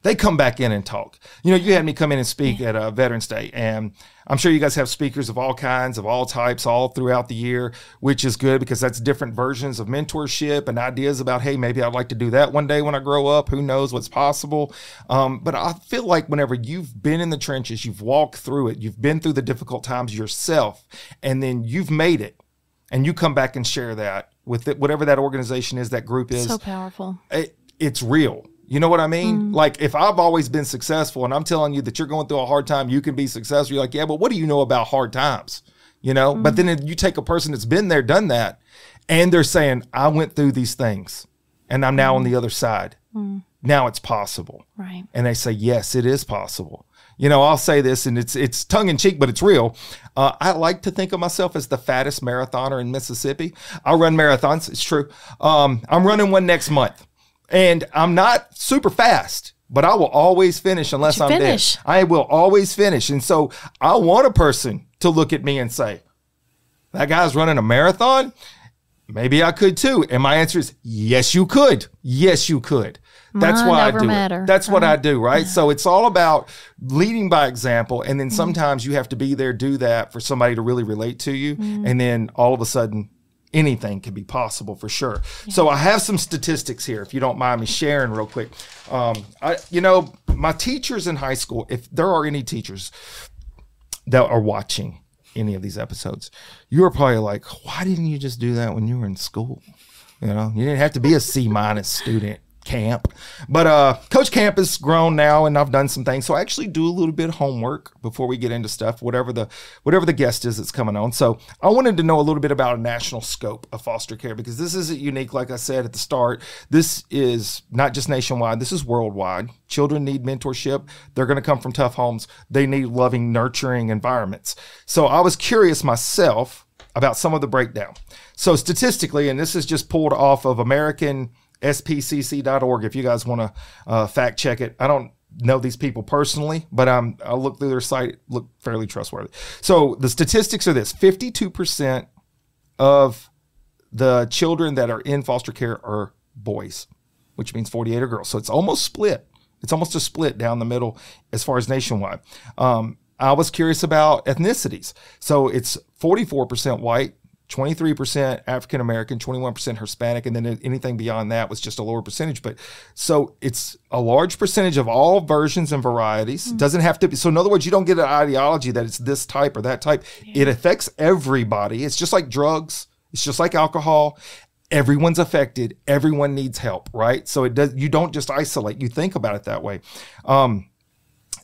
they come back in and talk. You had me come in and speak at Veterans Day, and I'm sure you guys have speakers of all kinds, of all types, all throughout the year, which is good because that's different versions of mentorship and ideas about, hey, maybe I'd like to do that one day when I grow up. Who knows what's possible? But I feel like whenever you've been in the trenches, you've walked through it, you've been through the difficult times yourself, and then you've made it, and you come back and share that with it, whatever that organization is, that group is. So powerful. It's real. You know what I mean? Like, if I've always been successful and I'm telling you that you're going through a hard time, you can be successful. You're like, yeah, but what do you know about hard times? But then you take a person that's been there, done that, and they're saying, I went through these things and I'm now on the other side. Now it's possible. Right. And they say, yes, it is possible. I'll say this, and it's tongue in cheek, but it's real. I like to think of myself as the fattest marathoner in Mississippi. I run marathons. It's true. I'm running one next month. And I'm not super fast, but I will always finish unless I'm dead. I will always finish. And so I want a person to look at me and say, that guy's running a marathon. maybe I could too. And my answer is yes, you could. Yes, you could. That's why I do it. That's what I do, right? Yeah. So it's all about leading by example. And then sometimes you have to be there, do that for somebody to really relate to you. And then all of a sudden, anything can be possible for sure. Yeah. So I have some statistics here, if you don't mind me sharing real quick. My teachers in high school, if there are any teachers that are watching any of these episodes, you are probably like, why didn't you just do that when you were in school? You didn't have to be a C- student. Camp. But Coach Camp is grown now, and I've done some things. So I actually do a little bit of homework before we get into stuff, whatever the guest is that's coming on. So I wanted to know a little bit about a national scope of foster care, because this isn't unique. Like I said at the start, this is not just nationwide. This is worldwide. Children need mentorship. They're going to come from tough homes. They need loving, nurturing environments. So I was curious myself about some of the breakdown. So statistically, and this is just pulled off of SPCC.org, if you guys want to fact check it. I don't know these people personally, but I'll look through their site, look fairly trustworthy. So the statistics are this: 52% of the children that are in foster care are boys, which means 48 are girls. So it's almost split. It's almost a split down the middle as far as nationwide. I was curious about ethnicities. So it's 44% white, 23% African-American, 21% Hispanic, and then anything beyond that was just a lower percentage. But so it's a large percentage of all versions and varieties. Doesn't have to be. So in other words, you don't get an ideology that it's this type or that type. Yeah. It affects everybody. It's just like drugs. It's just like alcohol. Everyone's affected. Everyone needs help, right? So it does. You don't just isolate. You think about it that way.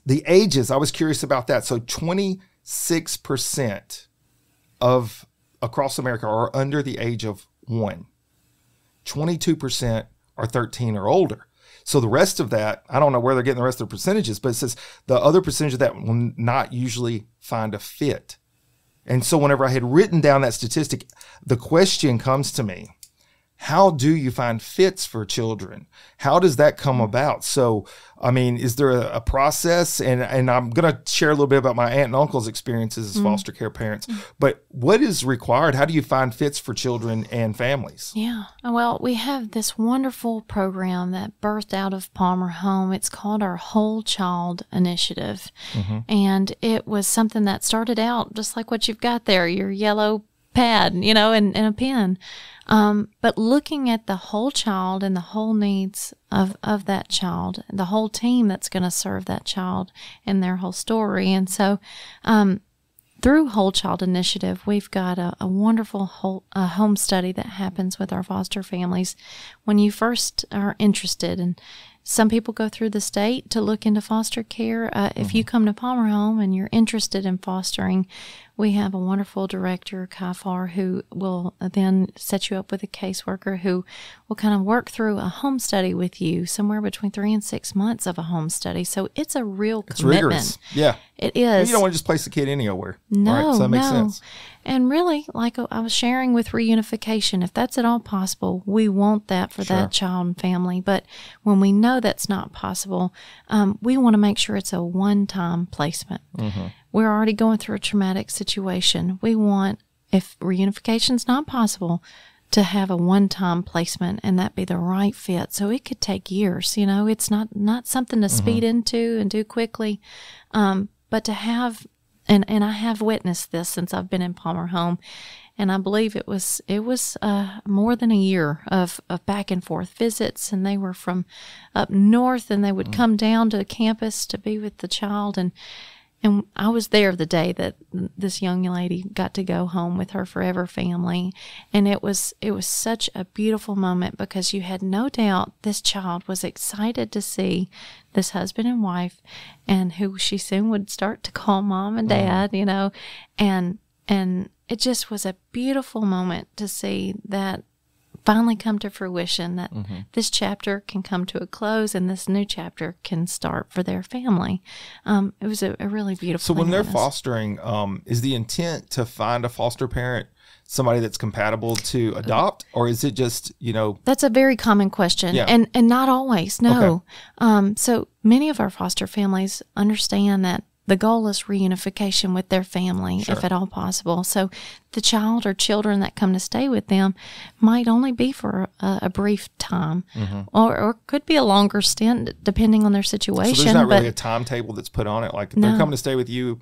The ages, I was curious about that. So 26% of across America are under the age of 1. 22% are 13 or older. So the rest of that, I don't know where they're getting the rest of the percentages, but it says the other percentage of that will not usually find a fit. And so whenever I had written down that statistic, the question comes to me, how do you find fits for children? How does that come about? So, I mean, is there a process? And I'm going to share a little bit about my aunt and uncle's experiences as foster care parents. But what is required? How do you find fits for children and families? Yeah. Well, we have this wonderful program that birthed out of Palmer Home. It's called our Whole Child Initiative. And it was something that started out just like what you've got there, your yellow pad, and a pen. But looking at the whole child and the whole needs of that child, the whole team that's going to serve that child and their whole story. And so, through Whole Child Initiative, we've got a wonderful home study that happens with our foster families when you first are interested. And some people go through the state to look into foster care. If you come to Palmer Home and you're interested in fostering, we have a wonderful director, Kafar, who will then set you up with a caseworker who will kind of work through a home study with you, somewhere between 3 and 6 months of a home study. So it's a real commitment. Rigorous. Yeah. It is. You don't want to just place the kid anywhere. No, right? So that makes sense. And really, like I was sharing with reunification, if that's at all possible, we want that for that child and family. But when we know that's not possible, we want to make sure it's a one-time placement. We're already going through a traumatic situation. We want, if reunification's not possible, to have a one-time placement and that be the right fit. So it could take years. It's not something to speed into and do quickly, but to have. And I have witnessed this since I've been in Palmer Home, and I believe it was more than a year of back and forth visits, and they were from up north, and they would come down to campus to be with the child, and I was there the day that this young lady got to go home with her forever family, and it was such a beautiful moment because you had no doubt this child was excited to see this husband and wife, and who she soon would start to call mom and dad, and it just was a beautiful moment to see that finally come to fruition, that this chapter can come to a close and this new chapter can start for their family. It was a really beautiful So when they're fostering, is the intent to find a foster parent, somebody that's compatible to adopt, or is it just, That's a very common question, and not always, no. Okay. So many of our foster families understand that the goal is reunification with their family, if at all possible. So the child or children that come to stay with them might only be for a brief time, or could be a longer stint depending on their situation. So there's not really a timetable that's put on it. Like they're coming to stay with you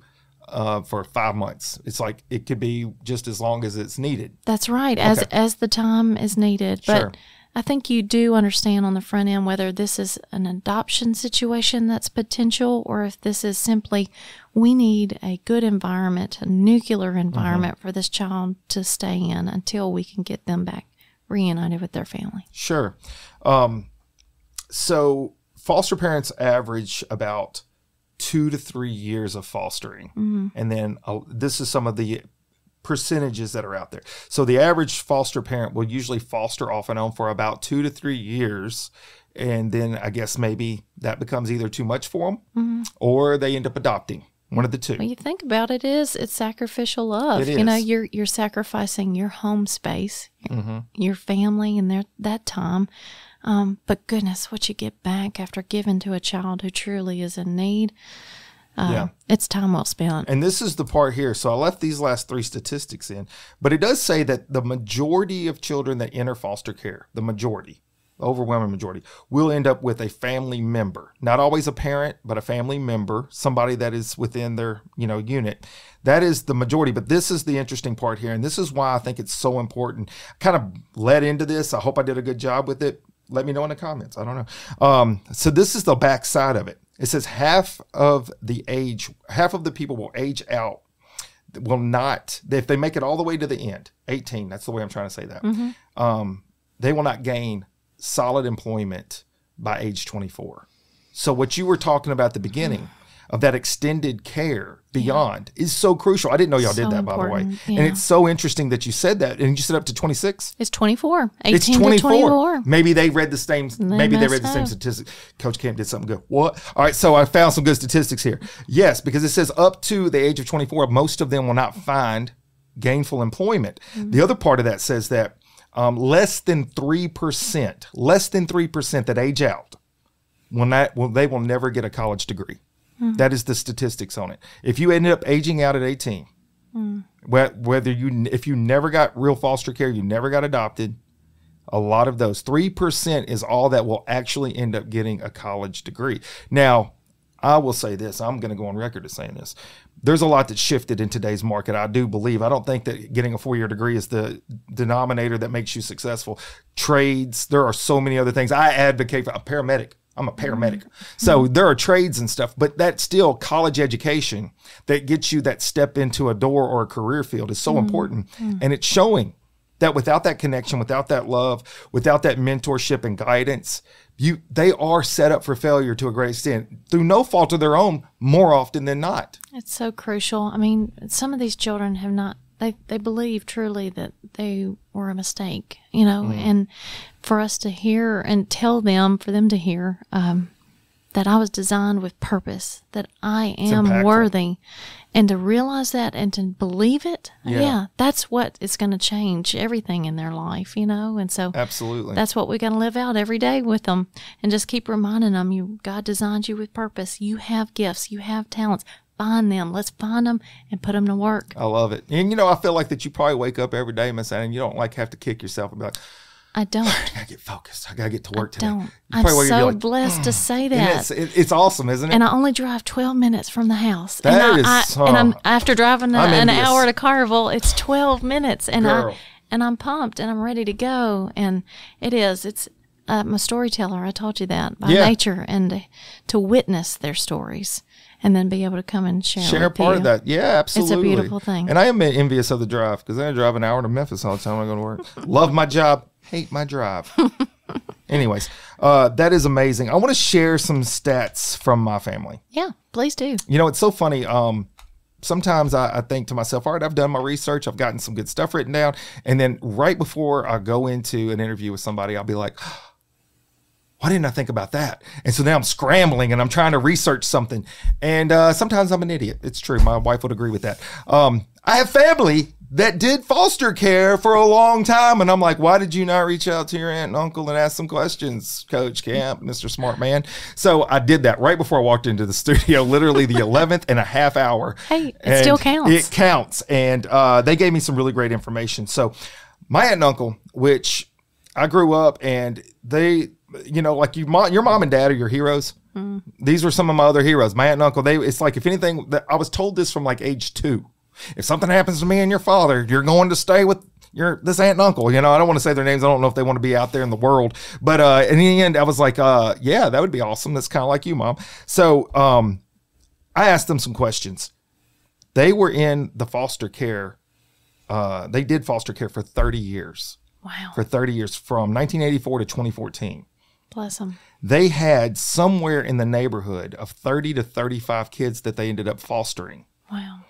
for 5 months. It's like it could be just as long as it's needed. That's right, as the time is needed. But I think you do understand on the front end whether this is an adoption situation that's potential, or if this is simply we need a good environment, a nuclear environment for this child to stay in until we can get them back reunited with their family. Sure. So foster parents average about 2 to 3 years of fostering. And then this is some of the percentages that are out there. So the average foster parent will usually foster off and on for about 2 to 3 years. And then I guess maybe that becomes either too much for them or they end up adopting. One of the two. Well, you think about it's sacrificial love. It is. You know, you're sacrificing your home space, your family, and that time. But goodness, what you get back after giving to a child who truly is in need. It's time well spent. And this is the part here. So I left these last 3 statistics in, but it does say that the majority of children that enter foster care, the overwhelming majority, will end up with a family member. Not always a parent, but a family member, somebody that is within their, unit. That is the majority, but this is the interesting part here. And this is why I think it's so important. I kind of led into this. I hope I did a good job with it. Let me know in the comments. I don't know. So this is the back side of it. It says half of the people will age out, will not, if they make it all the way to the end, 18, that's the way I'm trying to say that, they will not gain solid employment by age 24. So what you were talking about at the beginning of that extended care beyond is so crucial. I didn't know y'all did that, by the way. Yeah. And it's so interesting that you said that. And you said up to 26? It's 24. 18 it's 24. To 24. Maybe they read the same statistics. Coach Camp did something good. What? All right, so I found some good statistics here. Yes, because it says up to the age of 24, most of them will not find gainful employment. The other part of that says that less than 3% that age out, they will never get a college degree. That is the statistics on it. If you ended up aging out at 18, if you never got real foster care, you never got adopted, a lot of those, 3% is all that will actually end up getting a college degree. Now, I will say this. I'm going to go on record as saying this. There's a lot that's shifted in today's market, I do believe. I don't think that getting a 4-year degree is the denominator that makes you successful. Trades, there are so many other things. I advocate for a paramedic. I'm a paramedic. So there are trades and stuff, but that's still college education that gets you that step into a door or a career field is so important. And it's showing that without that connection, without that love, without that mentorship and guidance, they are set up for failure to a great extent through no fault of their own more often than not. It's so crucial. I mean, some of these children have not, they believe truly that they were a mistake, and for us to hear and tell them, for them to hear that I was designed with purpose, that I am worthy, and to realize that and to believe it, that's what is going to change everything in their life, and so absolutely, that's what we got to live out every day with them, and just keep reminding them, God designed you with purpose. You have gifts, you have talents. Find them. Let's find them and put them to work. I love it. And, I feel like that you probably wake up every day, Miss Anna, and you don't have to kick yourself and be like, I don't. I got to get focused. I got to get to work today. I'm so blessed to say that. It's awesome, isn't it? And I only drive 12 minutes from the house. And after driving an hour to Carville, it's 12 minutes. And I'm pumped and I'm ready to go. And it's I'm a storyteller. I told you that by nature, and to witness their stories. And then be able to come and share part of that. Yeah, absolutely. It's a beautiful thing. And I am envious of the drive because I drive an hour to Memphis all the time when I go to work. Love my job, hate my drive. Anyways, that is amazing. I want to share some stats from my family. Yeah, please do. It's so funny. Sometimes I think to myself, all right, I've done my research. I've gotten some good stuff written down. And then right before I go into an interview with somebody, I'll be like, why didn't I think about that? And so now I'm scrambling and I'm trying to research something. And sometimes I'm an idiot. It's true. My wife would agree with that. I have family that did foster care for a long time. And I'm like, why did you not reach out to your aunt and uncle and ask some questions, Coach Camp, Mr. Smart Man? So I did that right before I walked into the studio, literally the 11th and a half hour. Hey, it still counts. It counts. And they gave me some really great information. So my aunt and uncle, which I grew up and they, you know, like your mom and dad are your heroes. Mm. These were some of my other heroes. My aunt and uncle, it's like, if anything, I was told this from like age 2. If something happens to me and your father, you're going to stay with this aunt and uncle. You know, I don't want to say their names. I don't know if they want to be out there in the world. But in the end, I was like, yeah, that would be awesome. That's kind of like you, Mom. So I asked them some questions. They were in the foster care. They did foster care for 30 years. Wow. For 30 years, from 1984 to 2014. Bless them. They had somewhere in the neighborhood of 30 to 35 kids that they ended up fostering. Wow.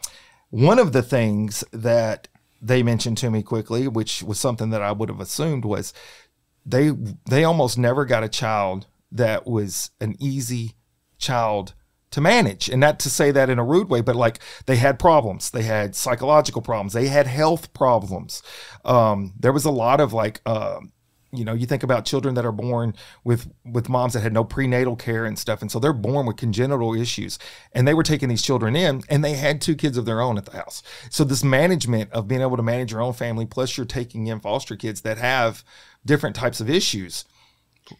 One of the things that they mentioned to me quickly, which was something that I would have assumed, was they almost never got a child that was an easy child to manage. And not to say that in a rude way, but like they had problems. They had psychological problems. They had health problems. There was a lot of like, you know, you think about children that are born with moms that had no prenatal care and stuff. And so they're born with congenital issues, and they were taking these children in, and they had 2 kids of their own at the house. So this management of being able to manage your own family, plus you're taking in foster kids that have different types of issues,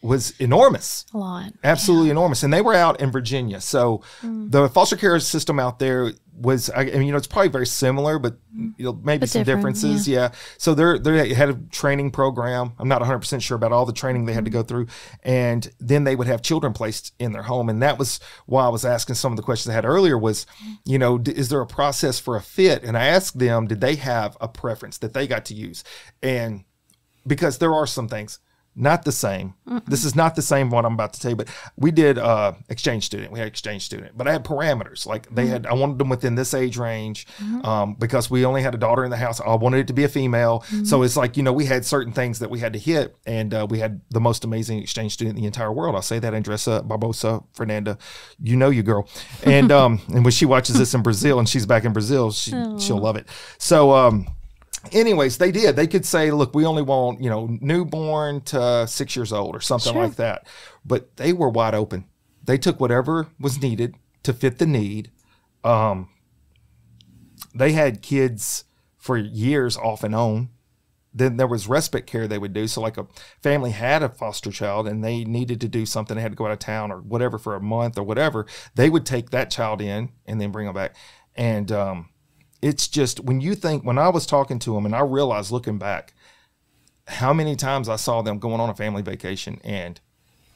was enormous. A lot. Absolutely enormous. And they were out in Virginia. So the foster care system out there was, I mean, you know, it's probably very similar, but you know, maybe some differences. Yeah. So they had a training program. I'm not 100% sure about all the training they had to go through. And then they would have children placed in their home. And that was why I was asking some of the questions I had earlier was, you know, is there a process for a fit? And I asked them, did they have a preference that they got to use? And because there are some things. Not the same. This is not the same what I'm about to tell you, but we did exchange student. We had exchange student, but I had parameters. Like they had, I wanted them within this age range because we only had a daughter in the house. I wanted it to be a female. So it's like, you know, we had certain things that we had to hit, and we had the most amazing exchange student in the entire world. I'll say that, Andressa Barbosa Fernanda, you know you, girl. And and when she watches this in Brazil, and she's back in Brazil, she'll love it. So, anyways, they did. They could say, look, we only want, you know, newborn to 6 years old or something like that. But they were wide open. They took whatever was needed to fit the need. They had kids for years off and on. Then there was respite care they would do. So like a family had a foster child and they needed to do something. They had to go out of town or whatever for a month or whatever. They would take that child in and then bring them back. And, it's just when I was talking to them and I realized looking back how many times I saw them going on a family vacation and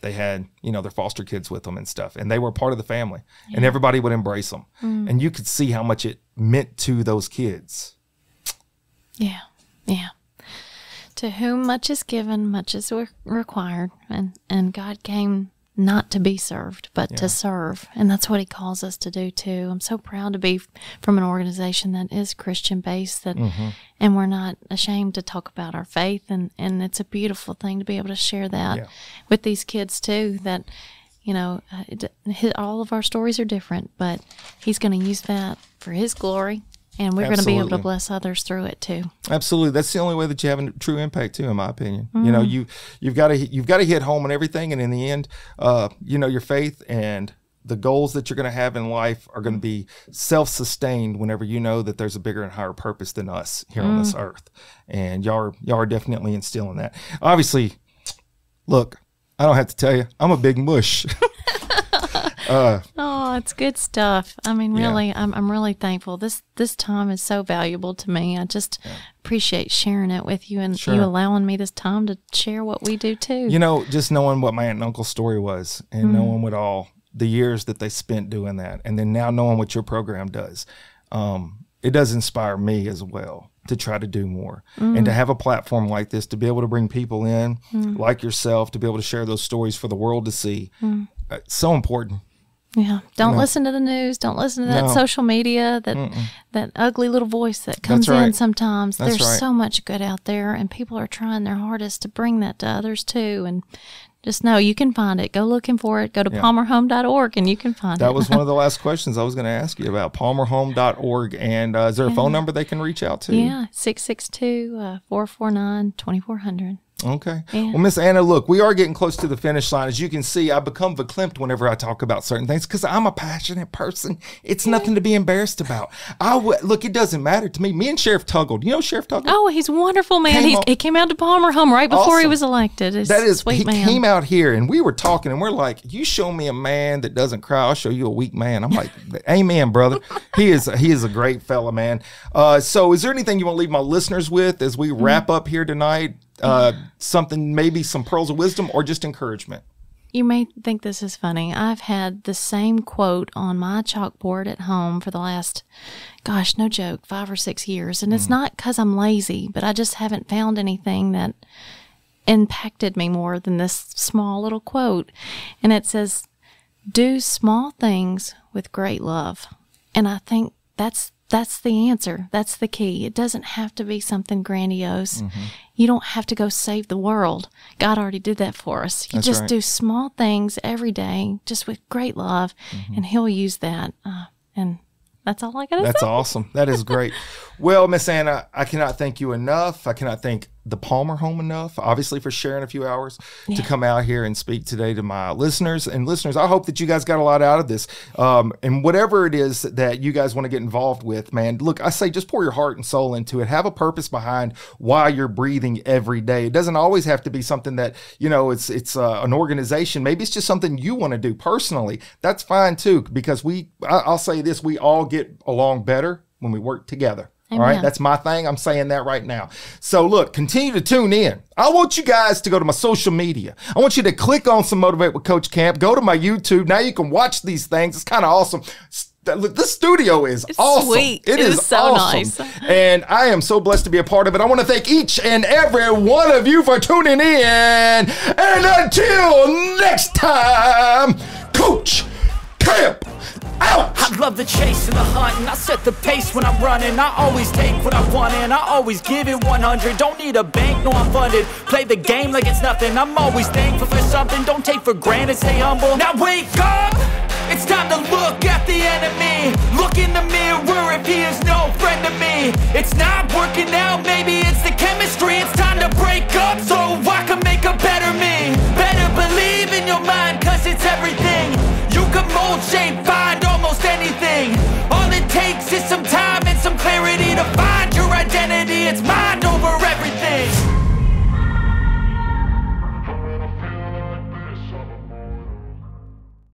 they had, you know, their foster kids with them and stuff, and they were part of the family and everybody would embrace them. And you could see how much it meant to those kids. Yeah. Yeah. To whom much is given, much is required. And God came not to be served, but to serve. And that's what he calls us to do too. I'm so proud to be from an organization that is Christian based, that, and we're not ashamed to talk about our faith. And it's a beautiful thing to be able to share that with these kids too, that, you know, all of our stories are different, but he's going to use that for his glory. And we're going to be able to bless others through it too. Absolutely, that's the only way that you have a true impact too, in my opinion. You know, you've got to hit home on everything, and in the end, you know, your faith and the goals that you're going to have in life are going to be self-sustained whenever you know that there's a bigger and higher purpose than us here on this earth. And y'all are definitely instilling that. Obviously, look, I don't have to tell you, I'm a big mush. Oh, it's good stuff. I mean, really, I'm really thankful. This time is so valuable to me. I just appreciate sharing it with you and you allowing me this time to share what we do too. You know, just knowing what my aunt and uncle's story was, and knowing what all the years that they spent doing that, and then now knowing what your program does, it does inspire me as well to try to do more and to have a platform like this, to be able to bring people in like yourself, to be able to share those stories for the world to see. It's so important. Yeah. Don't listen to the news. Don't listen to that social media, that ugly little voice that comes in sometimes. There's so much good out there, and people are trying their hardest to bring that to others too. And just know you can find it. Go looking for it. Go to palmerhome.org and you can find it. That was one of the last questions I was going to ask you about, palmerhome.org. And is there a phone number they can reach out to? Yeah, 662-449-2400. Okay. Yeah. Well, Miss Anna, look, we are getting close to the finish line. As you can see, I become verklempt whenever I talk about certain things because I'm a passionate person. It's nothing to be embarrassed about. Look, it doesn't matter to me. Me and Sheriff Tuggle, you know Sheriff Tuggle? Oh, he's a wonderful man. He came out to Palmer Home right before he was elected. That is, sweet he man. came out here and we were talking and we're like, you show me a man that doesn't cry, I'll show you a weak man. I'm like, amen, brother. He is a great fella, man. So is there anything you want to leave my listeners with as we wrap up here tonight? Something, maybe some pearls of wisdom or just encouragement? You may think this is funny. I've had the same quote on my chalkboard at home for the last, gosh, no joke, 5 or 6 years. And it's not because I'm lazy, but I just haven't found anything that impacted me more than this small little quote. And it says, do small things with great love. And I think that's the answer. That's the key. It doesn't have to be something grandiose. You don't have to go save the world. God already did that for us. You just do small things every day, just with great love, and He'll use that. And that's all I got to say. That's awesome. That is great. Well, Miss Anna, I cannot thank you enough. I cannot thank the Palmer Home enough, obviously, for sharing a few hours to come out here and speak today to my listeners. And listeners, I hope that you guys got a lot out of this. And whatever it is that you guys want to get involved with, man, look, I say just pour your heart and soul into it. Have a purpose behind why you're breathing every day. It doesn't always have to be something that, it's an organization. Maybe it's just something you want to do personally. That's fine too, because I'll say this, we all get along better when we work together. Amen. All right, that's my thing. I'm saying that right now. So look, continue to tune in. I want you guys to go to my social media. I want you to click on some Motivate with Coach Camp. Go to my YouTube. Now you can watch these things. It's kind of awesome. Look, this studio is awesome. Sweet. It is so awesome. Nice. And I am so blessed to be a part of it. I want to thank each and every one of you for tuning in. And until next time, Coach Camp out. I love the chase and the hunt, and I set the pace when I'm running. I always take what I want and I always give it 100. Don't need a bank, no, I'm funded. Play the game like it's nothing. I'm always thankful for something. Don't take for granted, stay humble. Now wake up, it's time to look at the enemy. Look in the mirror if he is no friend to me. It's not working